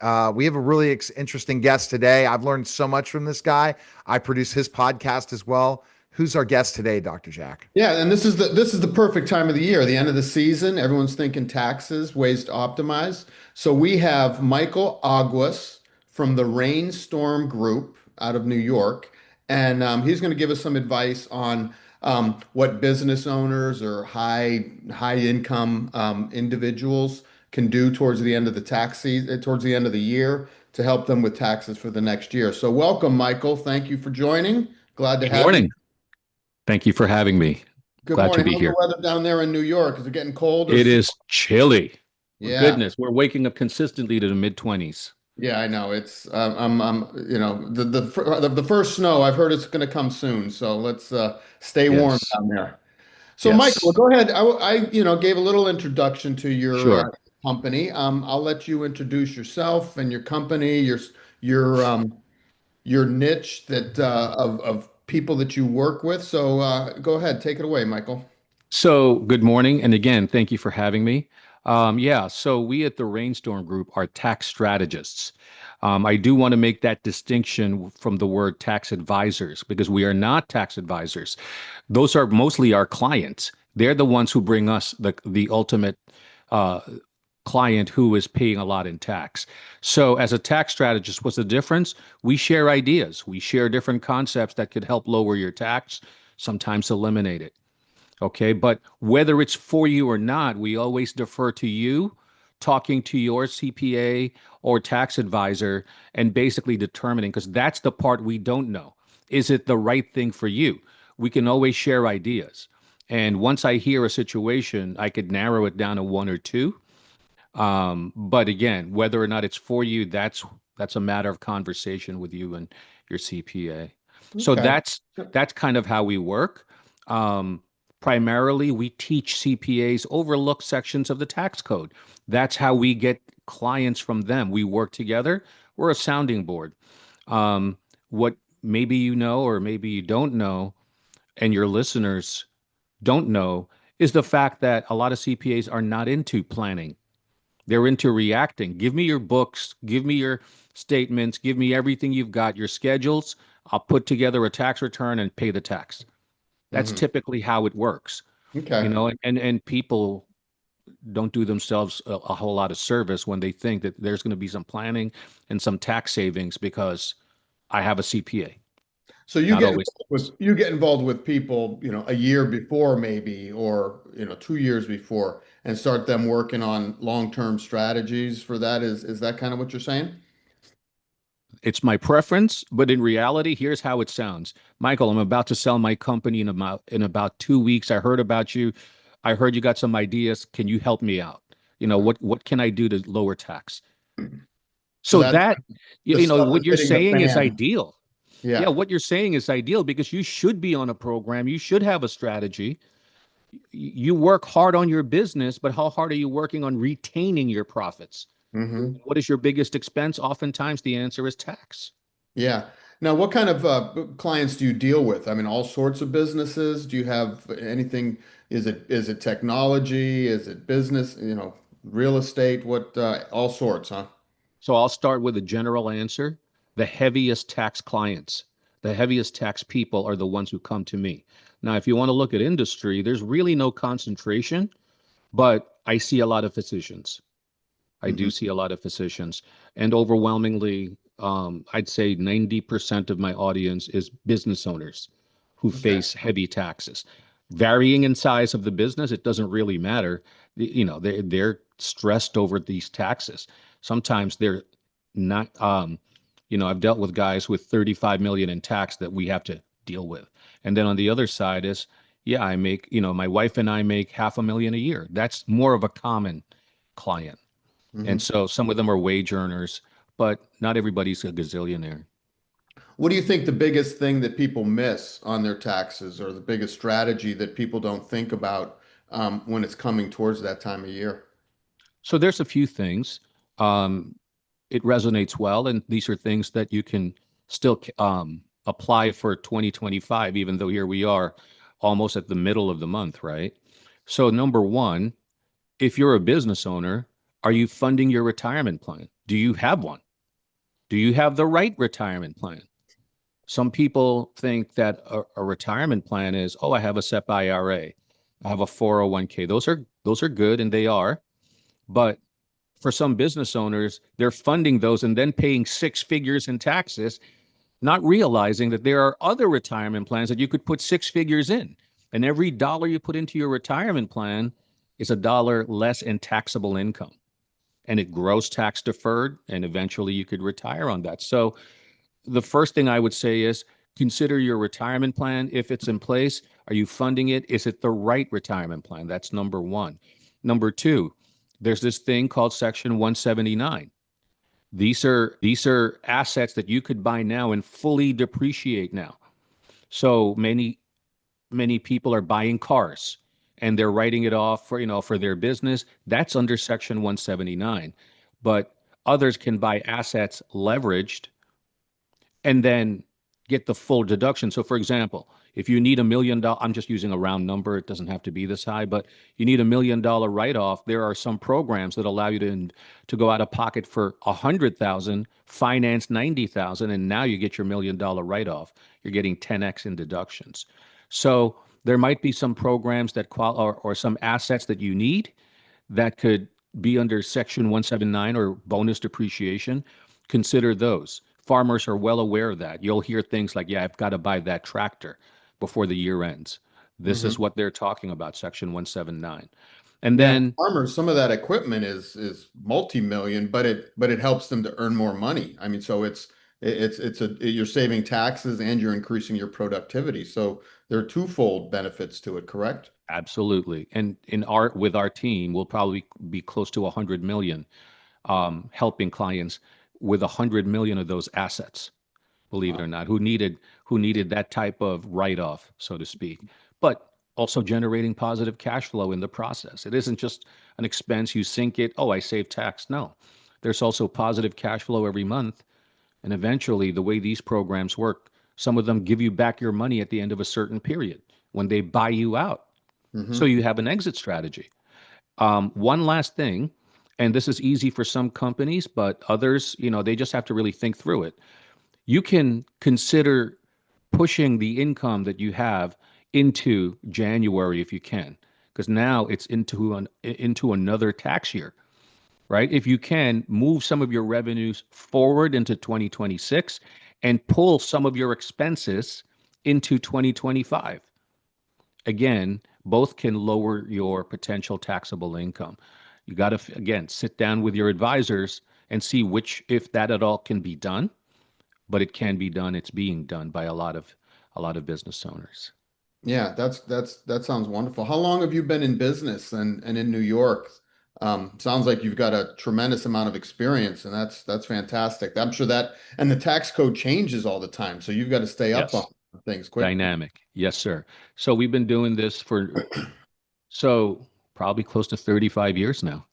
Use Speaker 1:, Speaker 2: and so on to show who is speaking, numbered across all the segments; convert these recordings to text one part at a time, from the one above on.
Speaker 1: We have a really interesting guest today. I've learned so much from this guy. I produce his podcast as well. Who's our guest today, Dr. Jack?
Speaker 2: Yeah, and this is the perfect time of the year, the end of the season. Everyone's thinking taxes, ways to optimize. So we have Micheal Aguas from the Rainstorm Group out of New York, and he's going to give us some advice on what business owners or high income individuals can do towards the end of the tax season, towards the end of the year to help them with taxes for the next year. So welcome, Micheal. Thank you for joining. Glad to
Speaker 3: Good
Speaker 2: have you.
Speaker 3: morning. Thank you for having me.
Speaker 2: Good
Speaker 3: Glad to
Speaker 2: morning.
Speaker 3: be
Speaker 2: How's the
Speaker 3: here.
Speaker 2: weather down there in New York? Is it getting cold or
Speaker 3: It is chilly.
Speaker 2: yeah,
Speaker 3: Goodness, we're waking up consistently to the mid 20s.
Speaker 2: yeah, I know. It's the first snow. I've heard it's going to come soon, so let's stay warm
Speaker 3: Yes.
Speaker 2: down there. So, Michael,
Speaker 3: Yes.
Speaker 2: go ahead. Gave a little introduction to your
Speaker 3: Sure.
Speaker 2: company. I'll let you introduce yourself and your company, your your niche that of people that you work with. So, go ahead, take it away, Michael.
Speaker 3: So, good morning. And again, thank you for having me. So we at the Rainstorm Group are tax strategists. I do want to make that distinction from the word tax advisors because we are not tax advisors. Those are mostly our clients. They're the ones who bring us the ultimate uh, client who is paying a lot in tax. So, as a tax strategist, what's the difference? We share ideas. We share different concepts that could help lower your tax, sometimes eliminate it. Okay. But whether it's for you or not, we always defer to you talking to your CPA or tax advisor and basically determining, because that's the part we don't know. Is it the right thing for you? We can always share ideas. And once I hear a situation, I could narrow it down to one or two. But again, whether or not it's for you, that's a matter of conversation with you and your CPA. So
Speaker 2: Okay.
Speaker 3: that's kind of how we work. Um, Primarily, we teach CPAs overlook sections of the tax code. That's how we get clients from them. We work together. We're a sounding board. What maybe you know or maybe you don't know, and your listeners don't know, is the fact that a lot of CPAs are not into planning. They're into reacting. Give me your books, give me your statements, give me everything you've got, your schedules. I'll put together a tax return and pay the tax. That's
Speaker 2: Hmm.
Speaker 3: typically how it works,
Speaker 2: Okay.
Speaker 3: and people don't do themselves a whole lot of service when they think that there's going to be some planning and some tax savings because I have a CPA.
Speaker 2: So
Speaker 3: Not always.
Speaker 2: you get involved with people, a year before maybe, or 2 years before, and start them working on long-term strategies for that. Is that kind of what you're saying?
Speaker 3: It's my preference, but in reality, here's how it sounds. Michael, I'm about to sell my company in about 2 weeks. I heard about you. I heard you got some ideas. Can you help me out? What can I do to lower tax?
Speaker 2: So
Speaker 3: So
Speaker 2: that
Speaker 3: that
Speaker 2: the stuff
Speaker 3: what
Speaker 2: is
Speaker 3: you're
Speaker 2: hitting the
Speaker 3: saying is
Speaker 2: fan.
Speaker 3: ideal. Yeah,
Speaker 2: Yeah.
Speaker 3: what you're saying is ideal because you should be on a program. You should have a strategy. You work hard on your business, but how hard are you working on retaining your profits?
Speaker 2: Hmm.
Speaker 3: What is your biggest expense? Oftentimes the answer is tax.
Speaker 2: Yeah. Now, what kind of clients do you deal with? I mean, all sorts of businesses. Do you have anything? Is it technology? Is it business? Real estate? What? All sorts, huh?
Speaker 3: So I'll start with a general answer. The heaviest tax clients, the heaviest tax people are the ones who come to me. Now, if you want to look at industry, there's really no concentration, but I see a lot of physicians. I do
Speaker 2: Hmm.
Speaker 3: see a lot of physicians, and overwhelmingly, I'd say 90% of my audience is business owners who
Speaker 2: Okay.
Speaker 3: face heavy taxes. Varying in size of the business, it doesn't really matter. They're stressed over these taxes. Sometimes they're not. I've dealt with guys with 35 million in tax that we have to deal with, and then on the other side is, yeah, I make. My wife and I make 500,000 a year. That's more of a common client. And
Speaker 2: Hmm.
Speaker 3: so some of them are wage earners, but not everybody's a gazillionaire.
Speaker 2: What do you think the biggest thing that people miss on their taxes, or the biggest strategy that people don't think about when it's coming towards that time of year?
Speaker 3: So there's a few things. Um, it resonates well, and these are things that you can still apply for 2025, even though here we are almost at the middle of the month, right? So number one, if you're a business owner, Are you funding your retirement plan? Do you have one? Do you have the right retirement plan? Some people think that a retirement plan is, oh, I have a SEP IRA, I have a 401k. Those are good, and they are. But for some business owners, they're funding those and then paying six figures in taxes, not realizing that there are other retirement plans that you could put six figures in. And every dollar you put into your retirement plan is a dollar less in taxable income. And it grows tax deferred, and eventually you could retire on that. So the first thing I would say is consider your retirement plan. If it's in place, are you funding it? Is it the right retirement plan? That's number one. Number two, there's this thing called Section 179. These are assets that you could buy now and fully depreciate now. So many people are buying cars and they're writing it off for their business. That's under Section 179. But others can buy assets leveraged and then get the full deduction. So, for example, if you need $1 million, I'm just using a round number, it doesn't have to be this high, but you need $1 million write-off. There are some programs that allow you to go out of pocket for 100,000, finance 90,000, and now you get your $1 million write-off. You're getting 10x in deductions. So there might be some programs that or some assets that you need that could be under Section 179 or bonus depreciation. Consider those. Farmers are well aware of that. You'll hear things like, yeah, I've got to buy that tractor before the year ends. This is what they're talking about, Section 179. And
Speaker 2: Yeah,
Speaker 3: then,
Speaker 2: farmers, some of that equipment is multi-million, but it helps them to earn more money. I mean, so you're saving taxes and you're increasing your productivity. So there are twofold benefits to it, correct?
Speaker 3: absolutely. And with our team, we'll probably be close to 100 million, helping clients with 100 million of those assets, believe it or not, who needed that type of write-off, so to speak, but also generating positive cash flow in the process. It isn't just an expense, you sink it, oh, I save tax. No, there's also positive cash flow every month. And eventually, the way these programs work, some of them give you back your money at the end of a certain period when they buy you out. So
Speaker 2: Hmm.
Speaker 3: you have an exit strategy. One last thing, and this is easy for some companies, but others, they just have to really think through it. You can consider pushing the income that you have into January if you can, because now it's into another tax year, right? If you can move some of your revenues forward into 2026 and pull some of your expenses into 2025. Again, both can lower your potential taxable income. You got to, again, sit down with your advisors and see if that at all can be done, but it can be done. It's being done by a lot of business owners.
Speaker 2: Yeah, that sounds wonderful. How long have you been in business and in New York? Sounds like you've got a tremendous amount of experience, and that's fantastic. I'm sure that and the tax code changes all the time, so you've got to stay up on
Speaker 3: Yes.
Speaker 2: things quick.
Speaker 3: Dynamic. Yes, sir. So we've been doing this so probably close to 35 years now.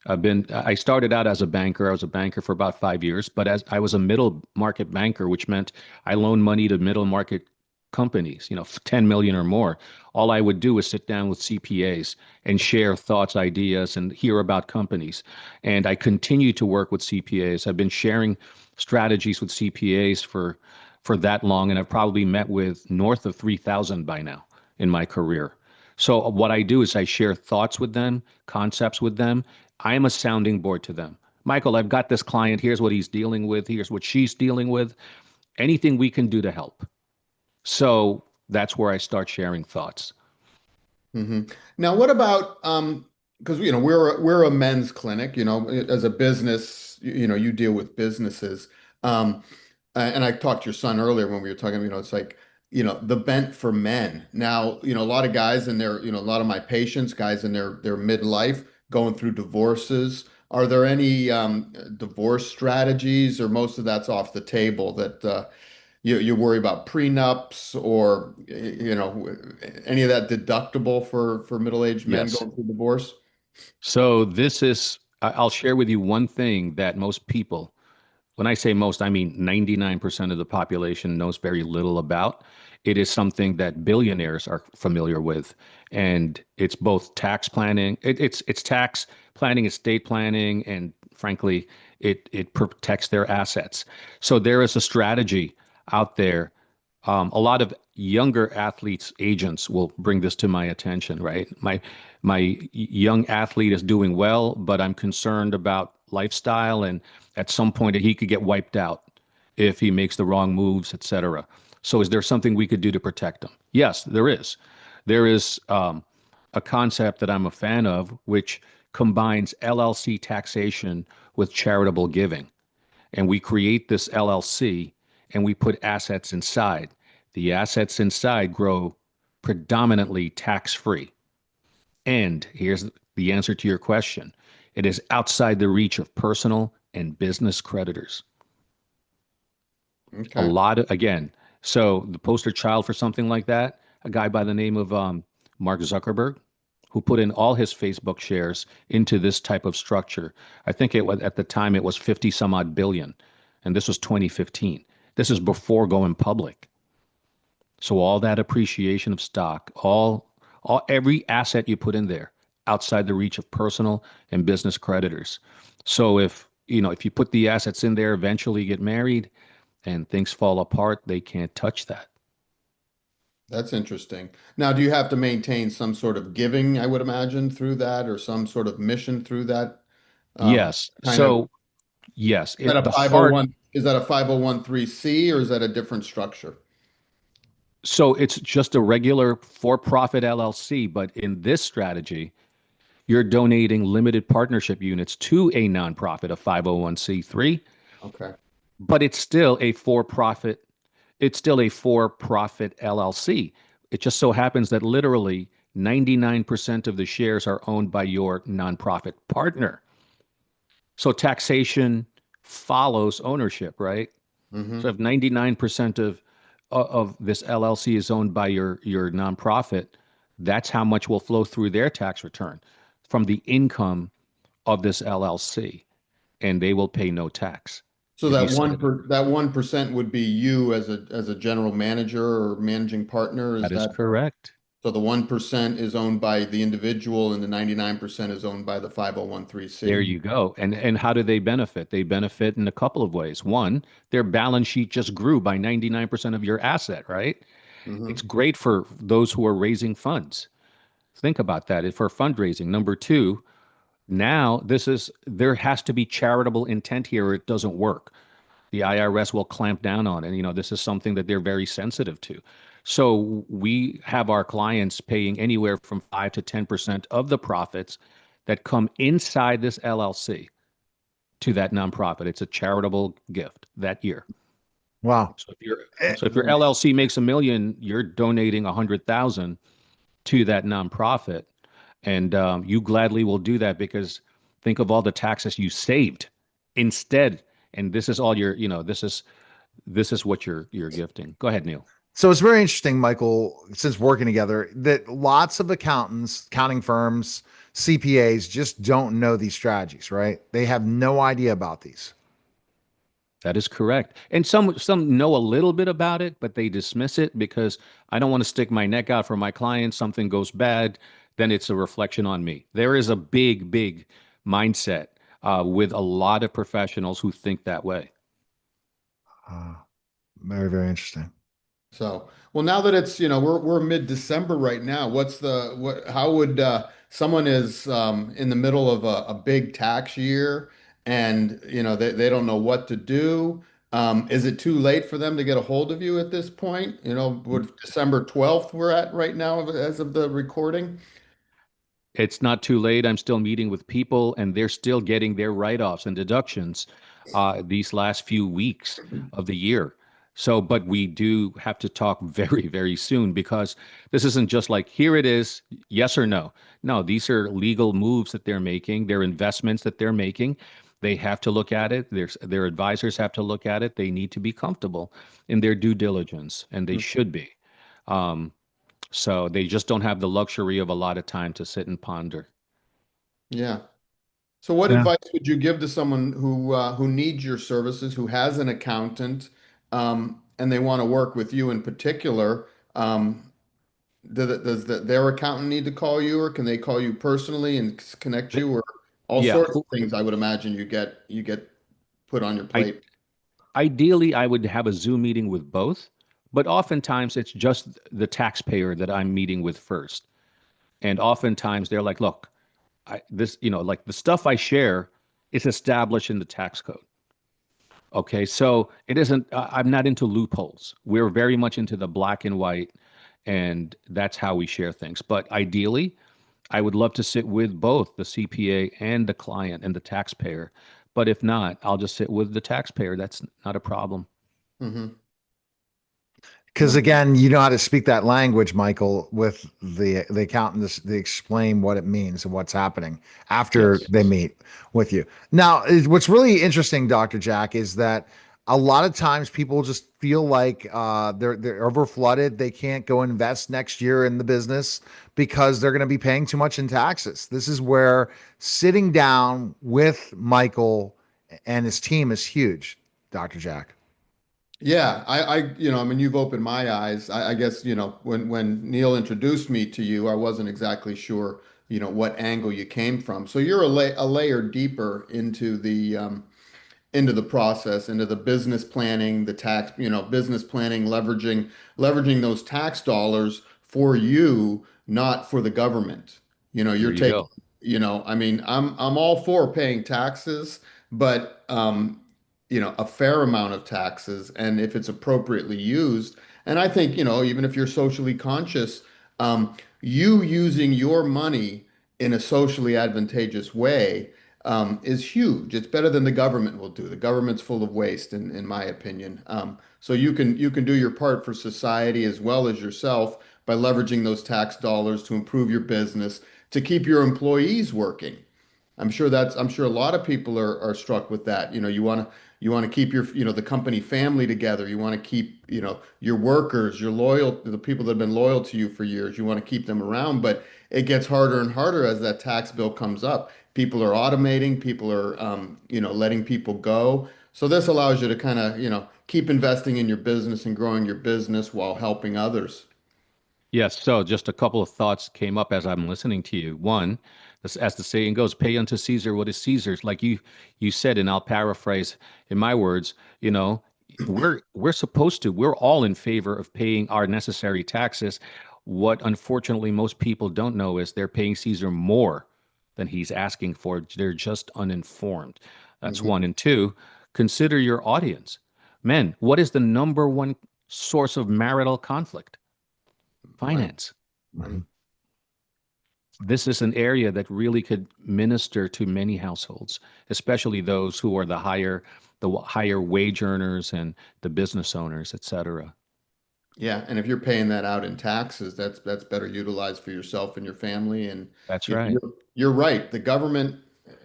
Speaker 3: I started out as a banker. I was a banker for about 5 years, but as I was a middle market banker, which meant I loaned money to middle market companies, 10 million or more. All I would do is sit down with CPAs and share thoughts, ideas, and hear about companies. And I continue to work with CPAs. I've been sharing strategies with CPAs for that long, and I've probably met with north of 3,000 by now in my career. So what I do is I share thoughts with them, concepts with them. I am a sounding board to them. Michael, I've got this client. Here's what he's dealing with. Here's what she's dealing with. Anything we can do to help. So that's where I start sharing thoughts.
Speaker 2: Hmm. Now, what about because we're a men's clinic, as a business, you deal with businesses. Um, and I talked to your son earlier when we were talking, it's like, the bent for men. Now, a lot of guys in their, a lot of my patients, guys in their midlife going through divorces. Are there any divorce strategies, or most of that's off the table that you worry about prenups or any of that deductible for middle-aged men
Speaker 3: Yes.
Speaker 2: going through divorce?
Speaker 3: So I'll share with you one thing that most people, when I say most, I mean 99% of the population knows very little about. It is something that billionaires are familiar with, and it's both tax planning, it's tax planning, estate planning, and frankly, it protects their assets. So there is a strategy out there. A lot of younger athletes, agents will bring this to my attention, right? My young athlete is doing well, but I'm concerned about lifestyle, and at some point he could get wiped out if he makes the wrong moves, etc. So is there something we could do to protect them? Yes, there is. There is a concept that I'm a fan of, which combines LLC taxation with charitable giving. And we create this LLC and we put assets inside. The assets inside grow predominantly tax free. And here's the answer to your question: it is outside the reach of personal and business creditors. A
Speaker 2: Okay.
Speaker 3: lot of, again, so the poster child for something like that, a guy by the name of Mark Zuckerberg, who put in all his Facebook shares into this type of structure. I think it was at the time it was 50 some odd billion, and this was 2015. This is before going public. So all that appreciation of stock, all every asset you put in there outside the reach of personal and business creditors. So if you put the assets in there, eventually you get married and things fall apart, they can't touch that.
Speaker 2: That's interesting. Now, do you have to maintain some sort of giving, I would imagine, through that, or some sort of mission through that?
Speaker 3: Yes.
Speaker 2: Kind of,
Speaker 3: So yes,
Speaker 2: that a
Speaker 3: the heart.
Speaker 2: 501, is that a 501(c) or is that a different structure?
Speaker 3: So it's just a regular for-profit LLC, but in this strategy, you're donating limited partnership units to a nonprofit, a 501(c)(3),
Speaker 2: Okay.
Speaker 3: but it's still a for-profit LLC. It just so happens that literally 99% of the shares are owned by your nonprofit partner. So taxation follows ownership, right? So
Speaker 2: Hmm.
Speaker 3: if 99% of this LLC is owned by your nonprofit, that's how much will flow through their tax return from the income of this LLC, and they will pay no tax
Speaker 2: So
Speaker 3: if you
Speaker 2: that
Speaker 3: set it up.
Speaker 2: 1% would be you as a general manager or managing partner. Is
Speaker 3: That is
Speaker 2: that
Speaker 3: correct.
Speaker 2: so? The 1% is owned by the individual, and the 99% is owned by the
Speaker 3: There
Speaker 2: 501(c).
Speaker 3: you go. And how do they benefit? They benefit in a couple of ways. One, their balance sheet just grew by 99% of your asset, right? It's
Speaker 2: Hmm.
Speaker 3: great for those who are raising funds. Think about that for fundraising. Number two, now there has to be charitable intent here or it doesn't work. The IRS will clamp down on it. This is something that they're very sensitive to. So we have our clients paying anywhere from 5 to 10% of the profits that come inside this LLC to that nonprofit. It's a charitable gift that year.
Speaker 1: Wow.
Speaker 3: So if your
Speaker 1: Eh,
Speaker 3: so if your LLC makes 1 million, you're donating 100,000 to that nonprofit, and you gladly will do that because think of all the taxes you saved instead, and this is all this is what you're gifting. Go ahead, Neil.
Speaker 1: So it's very interesting, Michael, since working together, that lots of accountants, accounting firms, CPAs just don't know these strategies, right? They have no idea about these.
Speaker 3: That is correct. And some know a little bit about it, but they dismiss it because I don't want to stick my neck out for my clients. Something goes bad, then it's a reflection on me. There is a big, big mindset with a lot of professionals who think that way.
Speaker 1: Uh, Very, very interesting.
Speaker 2: So, well, now that it's, we're mid-December right now, how would someone is in the middle of a big tax year and, they don't know what to do. Is it too late for them to get a hold of you at this point? Would December 12th we're at right now as of the recording?
Speaker 3: It's not too late. I'm still meeting with people, and they're still getting their write-offs and deductions these last few weeks of the year. So, but we do have to talk very, very soon because this isn't just like, here it is, yes or no. No, these are legal moves that they're making, they're investments that they're making. They have to look at it. Their advisors have to look at it. They need to be comfortable in their due diligence, and they should be. Um, so they just don't have the luxury of a lot of time to sit and ponder.
Speaker 2: Yeah. So what
Speaker 1: Yeah.
Speaker 2: advice would you give to someone who needs your services, who has an accountant, and they want to work with you in particular? Does their accountant need to call you, or can they call you personally and connect you? Or All
Speaker 3: Yeah.
Speaker 2: sorts of things I would imagine you get put on your
Speaker 3: I
Speaker 2: plate.
Speaker 3: ideally I would have a Zoom meeting with both, but oftentimes it's just the taxpayer that I'm meeting with first. And oftentimes they're like, look, this, like the stuff I share is established in the tax code. Okay, so it isn't, I'm not into loopholes. We're very much into the black and white, and that's how we share things. But ideally, I would love to sit with both the CPA and the client and the taxpayer. But if not, I'll just sit with the taxpayer. That's not a problem.
Speaker 2: Hmm.
Speaker 1: Because again, you know how to speak that language, Michael, with the accountant. They explain what it means and what's happening after
Speaker 3: Yes.
Speaker 1: they meet with you. Now, what's really interesting, Dr. Jack, is that a lot of times people just feel like they're over flooded. They can't go invest next year in the business because they're going to be paying too much in taxes. This is where sitting down with Michael and his team is huge, Dr. Jack.
Speaker 2: Yeah, I mean, you've opened my eyes. I guess, when Neil introduced me to you, I wasn't exactly sure, what angle you came from. So you're a layer deeper into the process, into the business planning, the tax, business planning, leveraging those tax dollars for you, not for the government.
Speaker 3: There
Speaker 2: You're
Speaker 3: you
Speaker 2: taking,
Speaker 3: go.
Speaker 2: I mean, I'm all for paying taxes, but a fair amount of taxes, and if it's appropriately used. And I think, even if you're socially conscious, you using your money in a socially advantageous way is huge. It's better than the government will do. The government's full of waste, in my opinion. So you can do your part for society as well as yourself by leveraging those tax dollars to improve your business, to keep your employees working. I'm sure a lot of people are struck with that. You want to keep the company family together. You want to keep, your workers, the people that have been loyal to you for years. You want to keep them around, but it gets harder and harder as that tax bill comes up. People are automating, people are, letting people go. So this allows you to kind of, keep investing in your business and growing your business while helping others.
Speaker 3: Yes, so just a couple of thoughts came up as I'm listening to you. One, as the saying goes, pay unto Caesar what is Caesar's. Like you said, and I'll paraphrase in my words, we're supposed to, we're all in favor of paying our necessary taxes. What unfortunately most people don't know is they're paying Caesar more than he's asking for. They're just uninformed. That's
Speaker 2: Hmm.
Speaker 3: one. And two, consider your audience. Men, what is the number one source of marital conflict?
Speaker 2: Money,
Speaker 3: Finance.
Speaker 2: money.
Speaker 3: This is an area that really could minister to many households, especially those who are the higher wage earners and the business owners, et cetera.
Speaker 2: Yeah, and if you're paying that out in taxes, that's better utilized for yourself and your family. And
Speaker 3: That's
Speaker 2: you know,
Speaker 3: right.
Speaker 2: you're right. The government,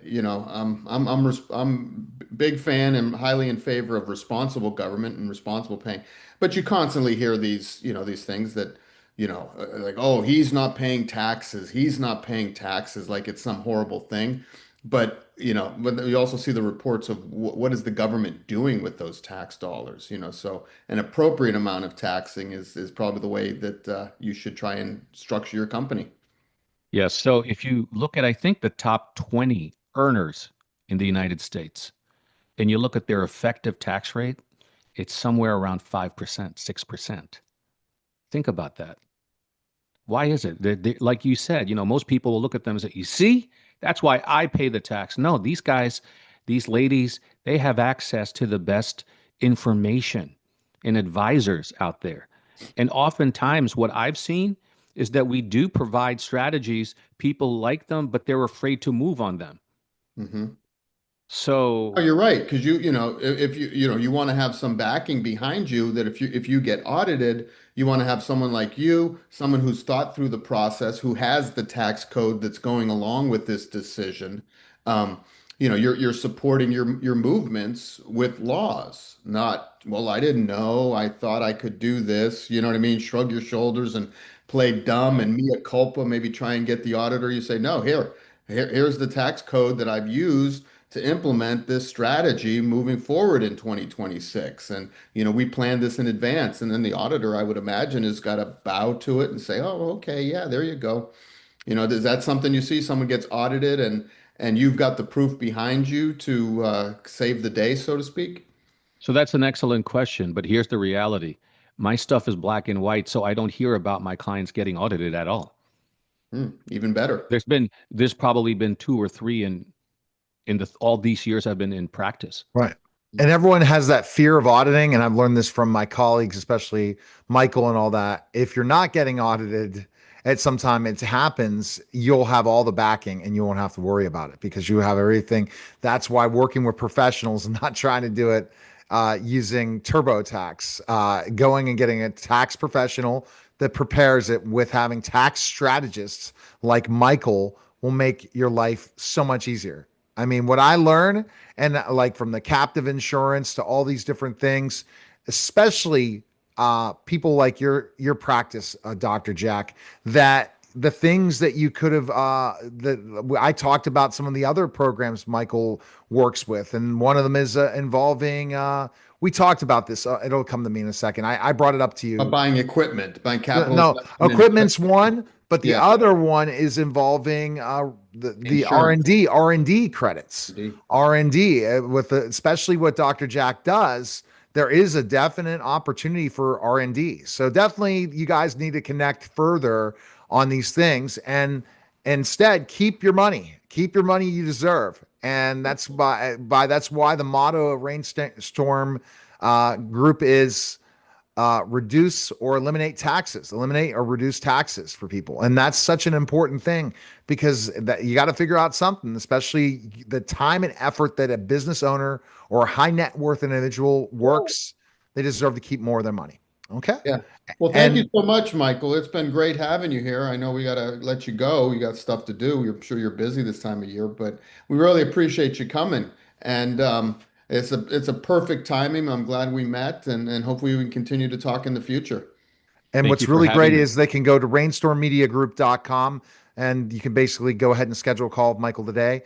Speaker 2: I'm big fan and highly in favor of responsible government and responsible paying. But you constantly hear these things that, like, oh, he's not paying taxes. He's not paying taxes, like it's some horrible thing. But you also see the reports of what is the government doing with those tax dollars, so an appropriate amount of taxing is probably the way that you should try and structure your company.
Speaker 3: Yes. So if you look at, I think, the top 20 earners in the United States, and you look at their effective tax rate, it's somewhere around 5%, 6%. Think about that. Why is it? Like you said, most people will look at them and say, you see, that's why I pay the tax. No, these guys, these ladies, they have access to the best information and advisors out there. And oftentimes, what I've seen is that we do provide strategies. People like them, but they're afraid to move on them.
Speaker 2: Hmm. Oh,
Speaker 3: So,
Speaker 2: you're right, because if you want to have some backing behind you, that if you get audited, you want to have someone like you, someone who's thought through the process, who has the tax code that's going along with this decision. Um, you're supporting your movements with laws, not, well, I didn't know, I thought I could do this. You know what I mean? Shrug your shoulders and play dumb and mea culpa, maybe try and get the auditor. You say, no, here's the tax code that I've used to implement this strategy moving forward in 2026. And, we planned this in advance. And then the auditor, I would imagine, has got to bow to it and say, oh, okay, yeah, there you go. Is that something you see? Someone gets audited and you've got the proof behind you to save the day, so to speak?
Speaker 3: So that's an excellent question, but here's the reality. My stuff is black and white, so I don't hear about my clients getting audited at all.
Speaker 2: Even better.
Speaker 3: There's probably been two or three in all these years I've been in practice.
Speaker 1: Right. And everyone has that fear of auditing. And I've learned this from my colleagues, especially Micheal and all that. If you're not getting audited at some time, it happens, you'll have all the backing and you won't have to worry about it because you have everything. That's why working with professionals and not trying to do it using TurboTax, going and getting a tax professional that prepares it with having tax strategists like Micheal will make your life so much easier. I mean, what I learn, and like from the captive insurance to all these different things, especially people like your practice, Dr. Jack, that the things that you could have that I talked about some of the other programs Micheal works with, and one of them is involving. We talked about this. It'll come to me in a second. I brought it up to you.
Speaker 2: Buying equipment, buying capital
Speaker 1: No,
Speaker 2: investment in
Speaker 1: equipment's
Speaker 2: equipment.
Speaker 1: one, but the
Speaker 2: Yeah,
Speaker 1: other one is involving the
Speaker 2: insurance.
Speaker 1: R&D credits. R&D with especially what Dr. Jack does, there is a definite opportunity for R&D. So definitely you guys need to connect further on these things and instead keep your money. Keep your money you deserve. And that's that's why the motto of Rainstorm Group is reduce or eliminate or reduce taxes for people. And that's such an important thing because that you got to figure out something, especially the time and effort that a business owner or a high net worth individual works. They deserve to keep more of their money. Okay.
Speaker 2: Yeah. Well, thank you
Speaker 1: And
Speaker 2: so much, Michael. It's been great having you here. I know we got to let you go. You got stuff to do. I'm sure you're busy this time of year, but we really appreciate you coming. And it's a perfect timing. I'm glad we met, and hopefully we can continue to talk in the future.
Speaker 3: Thank
Speaker 1: what's
Speaker 3: you for
Speaker 1: really great
Speaker 3: having me.
Speaker 1: is they can go to rainstormmediagroup.com and you can basically go ahead and schedule a call with Micheal today.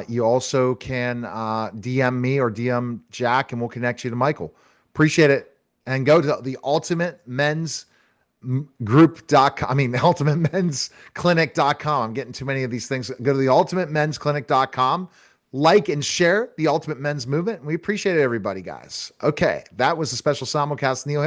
Speaker 1: You also can DM me or DM Jack and we'll connect you to Micheal. Appreciate it. And go to the ultimate men's group.com. I mean, the ultimate men's clinic.com. I'm getting too many of these things. Go to the ultimate men's clinic.com. Like and share the ultimate men's movement. We appreciate it, everybody, guys. Okay. That was a special simulcast. Neil